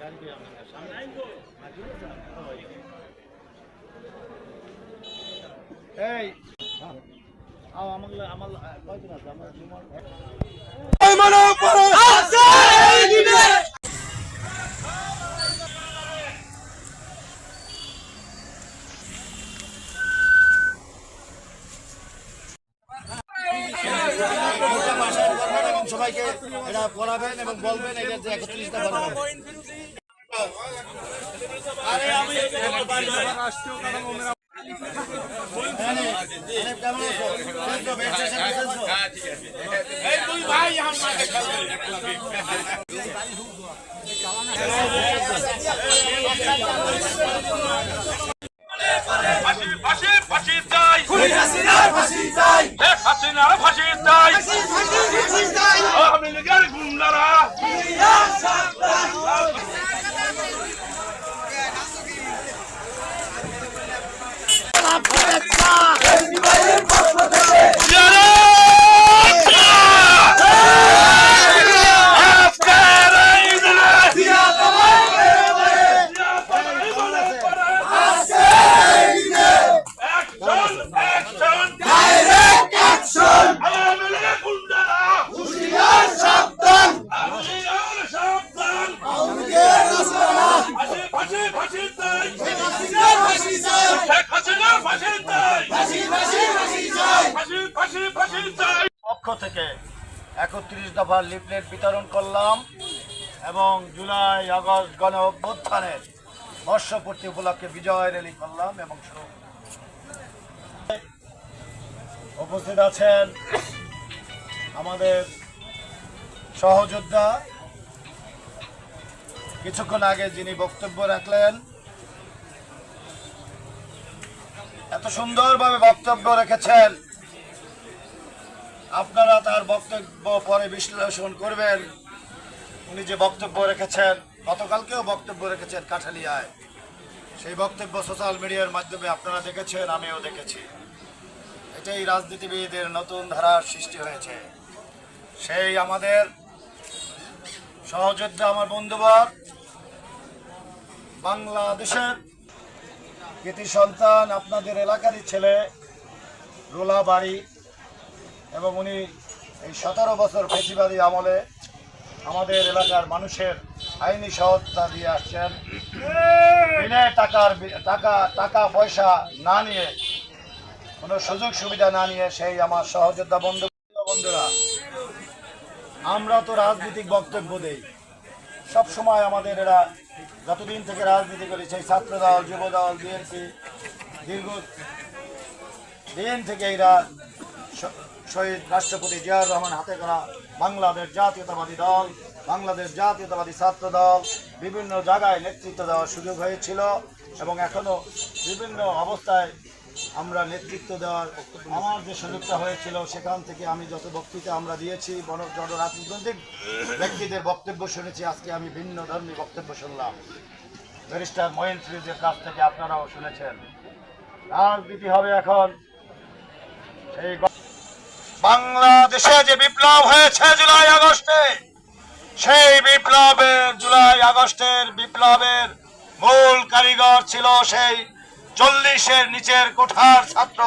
এই আমার কয়দিন আছে আমার সবাইকে এটা পড়াবেন এবং বলবেন এটা যে 31টা পারবেন। আরে আমি রাষ্ট্রীয় কাঠামো মেরা কেমন আছো? এই দুই ভাই আমার ফাঁসি ফাঁসি চাই, ফাঁসি চাই, হাসিনার ফাঁসি চাই, আওয়ামী লীগের গুন্ডারা পক্ষ থেকে 31 দফার লিফলেট বিতরণ করলাম এবং জুলাই আগস্ট গণ অভ্যুত্থানের বর্ষপূর্তি উপলক্ষে বিজয় র্যালি করলাম এবং উপস্থিত আছেন আমাদের সহযোদ্ধা কিছুক্ষণ আগে যিনি বক্তব্য রাখলেন, এত সুন্দরভাবে বক্তব্য রেখেছেন, আপনারা তার বক্তব্য পরে বিশ্লেষণ করবেন। উনি যে বক্তব্য রেখেছেন, গতকালকেও বক্তব্য রেখেছেন কাঠালিয়ায়, সেই বক্তব্য সোশ্যাল মিডিয়ার মাধ্যমে আপনারা দেখেছেন, আমিও দেখেছি। এটাই রাজনীতিবিদদের নতুন ধারার সৃষ্টি হয়েছে। সেই আমাদের সহযোদ্ধা, আমার বন্ধুবর, বাংলাদেশের কৃতি সন্তান, আপনাদের এলাকারই ছেলে রোলাবাড়ি, এবং উনি এই 17 বছর ফেসিবাদী আমলে আমাদের এলাকার মানুষের আইনি সহায়তা দিয়ে আসছেন, বিনা টাকা পয়সা না নিয়ে, কোনো সুযোগ সুবিধা না নিয়ে। সেই আমার সহযোদ্ধা বন্ধুরা, আমরা তো রাজনৈতিক বক্তব্য দেই সবসময়। আমাদের এরা যতদিন থেকে রাজনীতি করি, সেই ছাত্রদল, যুবদল, বিএনপি, দীর্ঘদিন থেকে এরা শহীদ রাষ্ট্রপতি জিয়াউর রহমান হাতে করা বাংলাদেশ জাতীয়তাবাদী দল, বাংলাদেশ জাতীয়তাবাদী ছাত্র দল বিভিন্ন জায়গায় নেতৃত্ব দেওয়ার সুযোগ হয়েছিল এবং এখনও বিভিন্ন অবস্থায় আমরা নেতৃত্ব দেওয়ার আমার যে সুযোগটা হয়েছিল, সেখান থেকে আমি যত বক্তৃতা আমরা দিয়েছি, যত রাজনৈতিক ব্যক্তিদের বক্তব্য শুনেছি, আজকে আমি ভিন্ন ধর্মী বক্তব্য শুনলাম ব্যারিস্টার মঈন ফিরোজের কাছ থেকে, আপনারাও শুনেছেন। রাজনীতি হবে এখন সেই বাংলাদেশে যে বিপ্লব হয়েছে জুলাই আগস্টে, সেই বিপ্লবের জুলাই আগস্টের বিপ্লবের মূল কারিগর ছিল সেই 40-এর নিচের কোঠার ছাত্র